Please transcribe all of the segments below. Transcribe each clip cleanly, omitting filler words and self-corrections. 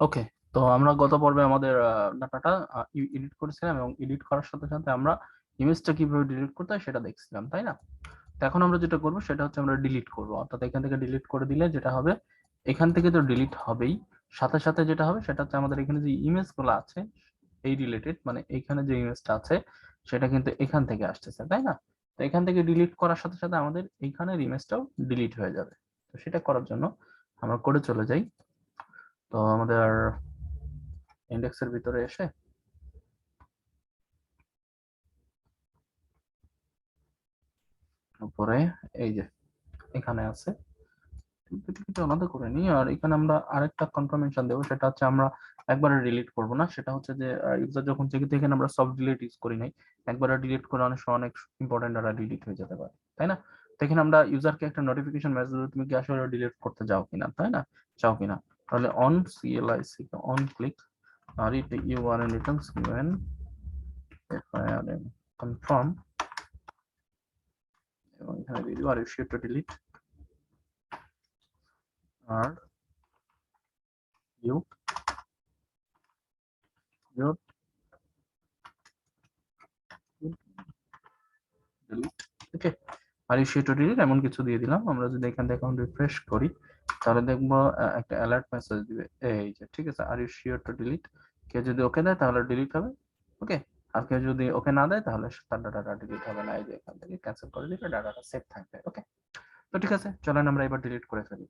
ওকে, তো আমরা গত পর্বে আমাদের ডাটাটা এডিট করেছিলাম এবং এডিট করার সাথে সাথে আমরা ইমেজটা কিভাবে ডিলিট করতে হয় সেটা দেখছিলাম, তাই না? তো এখন আমরা যেটা করব সেটা হচ্ছে আমরা ডিলিট করব, অর্থাৎ এখান থেকে ডিলিট করে দিলে যেটা হবে, এখান থেকে তো ডিলিট হবেই, সাথে সাথে যেটা হবে সেটা হচ্ছে আমাদের এখানে যে ইমেজগুলো আছে এই রিলেটেড, মানে এখানে যে ইমেজটা আছে সেটা কিন্তু এখান থেকে আসতেছে, তাই না? তো এখান থেকে ডিলিট করার সাথে সাথে আমাদের এইখানের ইমেজটাও ডিলিট হয়ে যাবে। তো সেটা করার জন্য আমরা কোডে চলে যাই। তো আমাদের ইন্ডেক্সের ভিতরে এসে উপরে এই যে এখানে আছে, আলাদা করে নিই। আর এখানে আমরা আরেকটা কনফার্মেশন দেবো, সেটা হচ্ছে আমরা একবারে ডিলিট করব না। সেটা হচ্ছে যে ইউজার যখন যেহেতু এখানে আমরা সফট ডিলিট ইউজ করি নাই, একবারে ডিলিট করে অনেক সময় অনেক ইম্পর্টেন্ট ডাটা ডিলিট হয়ে যেতে পারে, তাই না? তো এখানে আমরা ইউজারকে একটা নোটিফিকেশন মেসেজ দেবো তুমি কি আসলে ডিলিট করতে যাও কিনা, তাই না? চাও কিনা। তাহলে অন CLIC অন ক্লিক আর এটা URL রিটার্নস when কনফার্ম, এবং এখানে দিয়ে দিব are you sure to delete are you your delete. Okay, are you sure to delete এমন কিছু দিয়ে দিলাম। আমরা যদি এখান থেকে এখন রিফ্রেশ করি তাহলে দেখবো একটা অ্যালার্ট মেসেজ দিবে, এই যে ঠিক আছে, are you sure to delete. কেউ যদি ওকে দেয় তাহলে ডিলিট হবে, ওকে। আর কেউ যদি ওকে না দেয় তাহলে তার ডাটাটা ডিলিট হবে না, এই যে এখান থেকে ক্যান্সেল করে দিলে ডাটাটা সেভ থাকবে, ওকে। তো ঠিক আছে, চলেন আমরা এবার ডিলিট করে ফেলি।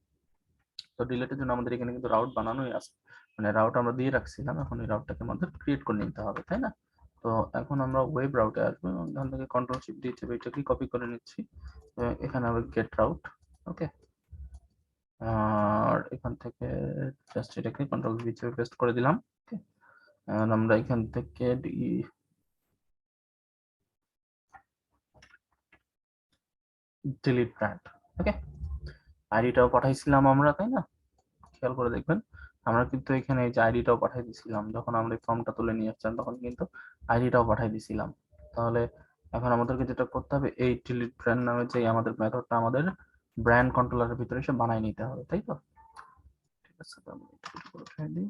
তো ডিলিটের জন্য আমাদের এখানে কিন্তু রাউট বানানোই আছে, মানে রাউট আমরা দিয়ে রাখছিলাম, এখন এই রাউটটাকে আমাদের ক্রিয়েট করে নিতে হবে, তাই না? তো এখন আমরা ওয়েব রাউটে আসবো এবং এখান থেকে কন্ট্রোল শিফট দিয়ে এটাকে কপি করে নিচ্ছি, এখানে হবে গেট রাউট, ওকে। আর এখান থেকে জাস্ট এটাকে কন্ট্রোল ভি চেপে পেস্ট করে দিলাম, ওকে। আর আমরা এখান থেকে ডিলিট ব্র্যান্ড, ওকে। আইডিটাও পাঠাইছিলাম আমরা, তাই না? খেয়াল করে দেখবেন আমরা কিন্তু এখানে এই যে আইডিটাও পাঠাই দিছিলাম, যখন আমরা এই ফর্মটা তুলে নিয়ে আসছিলাম তখন কিন্তু আইডিটাও পাঠাই দিছিলাম। তাহলে এখন আমাদেরকে যেটা করতে হবে, এই ডিলিট ব্র্যান্ড নামে যে আমাদের মেথডটা আমাদের ব্র্যান্ড কন্ট্রোলারের ভিতরে এসে বানাই নিতে হবে, তাই তো? ঠিক আছে, তো আমি একটু করে উঠাই দিই।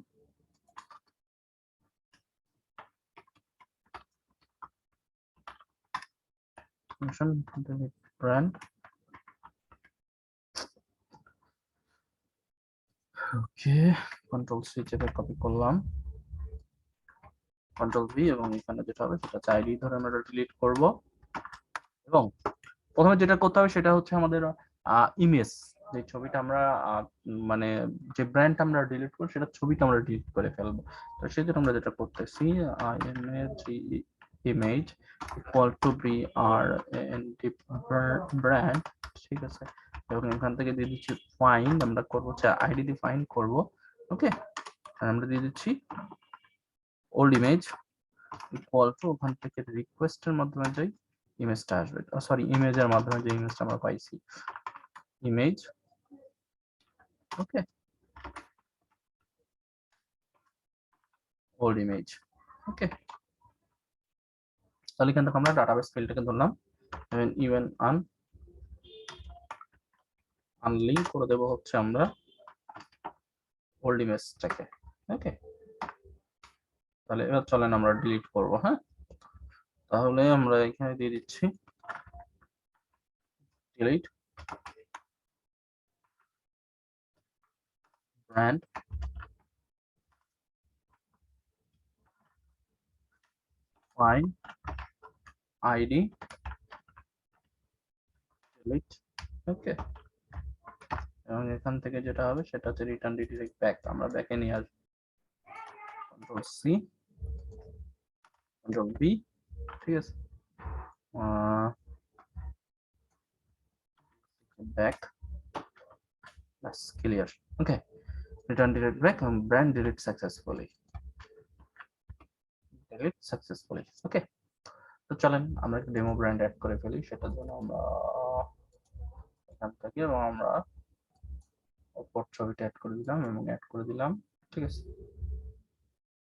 ফাংশন ডিলিট ব্র্যান্ড, ওকে। কন্ট্রোল সি চেপে কপি করলাম, কন্ট্রোল ভি, এবং এখানে যেটা হবে সেটা হচ্ছে আইডি ধরে আমরা ডিলিট করব। এবং প্রথমে যেটা করতে হবে সেটা হচ্ছে আমাদের ইমেজ, যে ছবিটা আমরা মানে যে ব্র্যান্ড আমরা ডিলিট করব সেটা ছবিটা আমরা ডিলিট করে ফেলবো। তো সেজন্য আমরা যেটা করতেছি ইমেজ ইকুয়াল টু ব্র্যান্ড, ঠিক আছে। এবং এখান থেকে দিয়ে দিচ্ছি ফাইন্ড, আমরা করবো হচ্ছে আইডি দিয়ে ফাইন্ড করব, ওকে। আমরা দিয়ে দিচ্ছি ওল্ড ইমেজ ইকুয়াল টু, ওখান থেকে রিকোয়েস্টের মাধ্যমে যাই ইমেজটা আসবে, সরি ইমেজের মাধ্যমে যে ইমেজটা আমরা পাইছি, ইমেজ, ওকে, ওল্ড ইমেজ, ওকে। তাহলে এখান থেকে আমরা ডাটাবেস ফিল্ডটাকে ধরলাম, ইভেন আনলিঙ্ক করে দেবো হচ্ছে আমরা ওল্ড ইমেজটাকে, ওকে। তাহলে এবার চলেন আমরা ডিলিট করব, হ্যাঁ। তাহলে আমরা এখানে দিয়ে দিচ্ছি delete brand find ID delete, okay. এবং এখান থেকে যেটা হবে সেটা হচ্ছে রিটার্ন ডিরেক্ট ব্যাক, আমরা ব্যাকে নিয়ে আসবো, কন্ট্রোল সি কন্ট্রোল ভি, ঠিক আছে, ব্যাক, বাস ক্লিয়ার, ওকে। রিটার্ন ডিরেক্ট ব্যাক এবং ব্র্যান্ড ডিলিট সাকসেসফুলি, ওকে। তো চলেন আমরা একটা ডেমো ব্র্যান্ড অ্যাড করে ফেলি, সেটার জন্য আমরা এখান থেকে এবং আমরা উপর ছবিটা অ্যাড করে দিলাম এবং অ্যাড করে দিলাম, ঠিক আছে।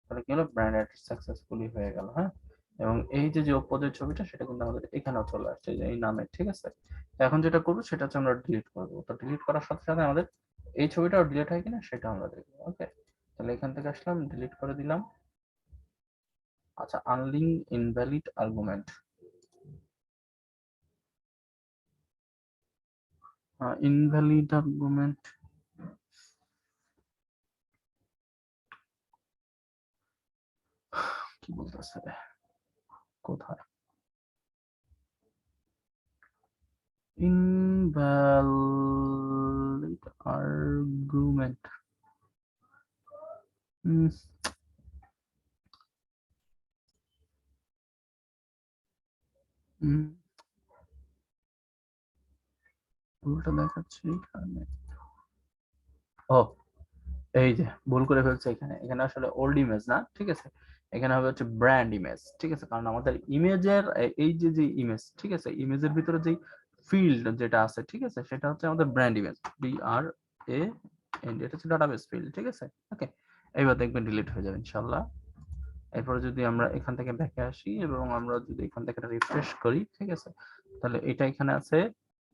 তাহলে কি হলো, ব্র্যান্ড অ্যাড সাকসেসফুলি হয়ে গেল, হ্যাঁ। এবং এই যে যে উপর যে ছবিটা সেটা কিন্তু আমাদের এখানেও চলে আসছে এই নামে, ঠিক আছে। এখন যেটা করবো সেটা হচ্ছে আমরা ডিলিট করবো। তো ডিলিট করার সাথে সাথে আমাদের এই ছবিটাও ডিলিট হয় কিনা সেটা আমরা দেখবো, ওকে। তো তাহলে এখান থেকে আসলাম, ডিলিট করে দিলাম। আচ্ছা, unlink invalid argument, invalid argument কি বলতেছে, কোথায় invalid argument? ভুলটা দেখাচ্ছি এখানে। ও, এই যে ভুল করে ফেলছে এখানে, এখানে আসলে ওল্ড ইমেজ না, ঠিক আছে, এখানে হবে হচ্ছে ব্র্যান্ড ইমেজ, ঠিক আছে, কারণ আমাদের ইমেজের এই যে যে ইমেজ, ঠিক আছে, ইমেজের ভিতরে যে ফিল্ড যেটা আছে, ঠিক আছে, সেটা হচ্ছে আমাদের ব্র্যান্ড ইমেজ, BRAND, এটা হচ্ছে ডাটাবেস ফিল্ড, ঠিক আছে। ওকে, এইবার দেখবেন ডিলিট হয়ে যাবে ইনশাআল্লাহ। এরপরে যদি আমরা এখান থেকে ব্যাকে আসি এবং আমরা যদি এখান থেকে রিফ্রেশ করি, ঠিক আছে, তাহলে এটা এখানে আছে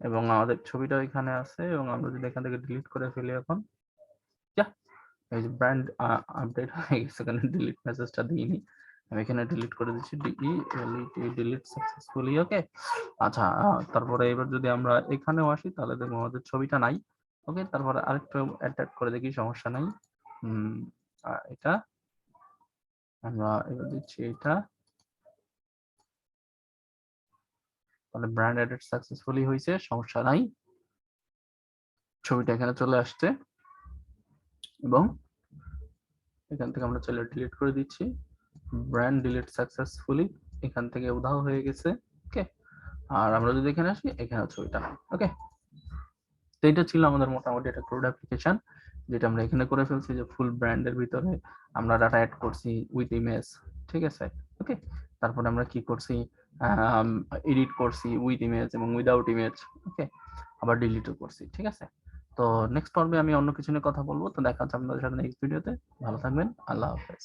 এবং আমাদের ছবিটাও এখানে আছে, এবং আমরা যদি এখান থেকে ডিলিট করে ফেলি এখন, এই যে ব্র্যান্ড আপডেট হয়ে গেছে, এখানে ডিলিট মেসেজটা দিইনি, আমি এখানে ডিলিট করে দিচ্ছি, ডিলিট সাকসেসফুলি। ওকে, আচ্ছা, তারপরে এবার যদি আমরা এখানেও আসি তাহলে দেখবো আমাদের ছবিটা নাই। ওকে, তারপরে আরেকটু অ্যাটাক করে দেখি, সমস্যা নাই। এটা আমরা এবার দিচ্ছি এটা, তাহলে ব্র্যান্ড এডিট সাকসেসফুলি হয়েছে, সমস্যা নাই, ছবিটা এখানে চলে আসছে, এবং এখান থেকে আমরা চলে ডিলিট করে দিচ্ছি, ব্র্যান্ড ডিলিট সাকসেসফুলি, এখান থেকে উধাও হয়ে গেছে। ওকে, আর আমরা যদি এখানে আসি, এখানে ছবিটা নাই। ওকে, তো এটা ছিল আমাদের মোটামুটি একটা ক্রুড অ্যাপ্লিকেশন, যেটা আমরা এখানে করে ফেলছি, যে ফুল ব্র্যান্ডের ভিতরে আমরা ডাটা অ্যাড করছি উইথ ইমেজ, ঠিক আছে। ওকে, তারপরে আমরা কি করছি, এডিট করছি উইথ ইমেজ এবং উইদাউট ইমেজ। ওকে, আবার ডিলিটও করছি, ঠিক আছে। তো নেক্সট পর্বে আমি অন্য কিছু নিয়ে কথা বলবো, তো দেখা হচ্ছে আপনাদের সাথে নেক্সট ভিডিওতে। ভালো থাকবেন, আল্লাহ হাফেজ।